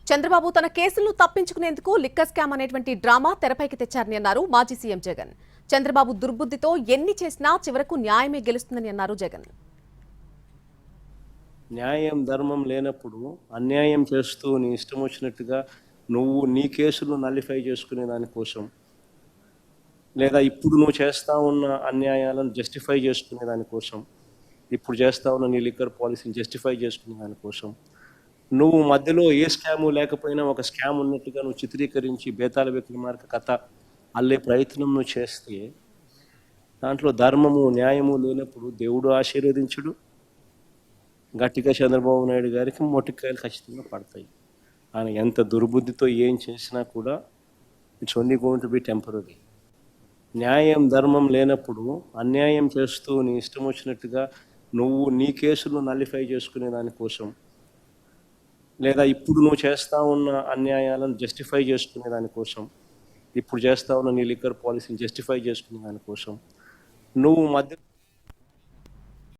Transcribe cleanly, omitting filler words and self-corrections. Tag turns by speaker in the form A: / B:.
A: చంద్రబాబు తన కేసులను తప్పించుకునేందుకు liquor scam అనేటువంటి డ్రామా తెరపైకి తెచ్చారని అన్నారు మాజీ సీఎం జగన్. చంద్రబాబు దుర్బుద్ధితో ఎన్ని చేసినా చివరకు న్యాయమే గెలుస్తుందని అన్నారు జగన్.
B: న్యాయం ధర్మం లేనప్పుడు అన్యాయం చేస్తూ నీ ఇష్టం వచ్చినట్టుగా నువ్వు నీ కేసులు నల్లిఫై చేసుకునే దానికోసం, లేదా ఇప్పుడు నువ్వు చేస్తా ఉన్న అన్యాయాలను జస్టిఫై చేసుకునే దానికోసం, ఇప్పుడు చేస్తా ఉన్న నీ లిక్కర్ పాలసీని జస్టిఫై చేసుకునే దానికోసం, నువ్వు మధ్యలో ఏ స్కాము లేకపోయినా ఒక స్కామ్ ఉన్నట్టుగా నువ్వు చిత్రీకరించి బేతాళ విక్రమార్క కథ అల్లే ప్రయత్నం నువ్వు చేస్తే, దాంట్లో ధర్మము న్యాయము లేనప్పుడు దేవుడు ఆశీర్వదించుడు. గట్టిగా చంద్రబాబు నాయుడు గారికి మొట్టికాయలు ఖచ్చితంగా పడతాయి. ఆయన ఎంత దుర్బుద్ధితో ఏం చేసినా కూడా it's only going to be temporary. న్యాయం ధర్మం లేనప్పుడు అన్యాయం చేస్తూ నీ ఇష్టం వచ్చినట్టుగా నువ్వు నీ కేసులు నల్లిఫై చేసుకునే దానికోసం, లేదా ఇప్పుడు నువ్వు చేస్తా ఉన్న అన్యాయాలను జస్టిఫై చేసుకునే దానికోసం, ఇప్పుడు చేస్తా ఉన్న నీ లిక్కర్ పాలసీని జస్టిఫై చేసుకునే దానికోసం నువ్వు మధ్య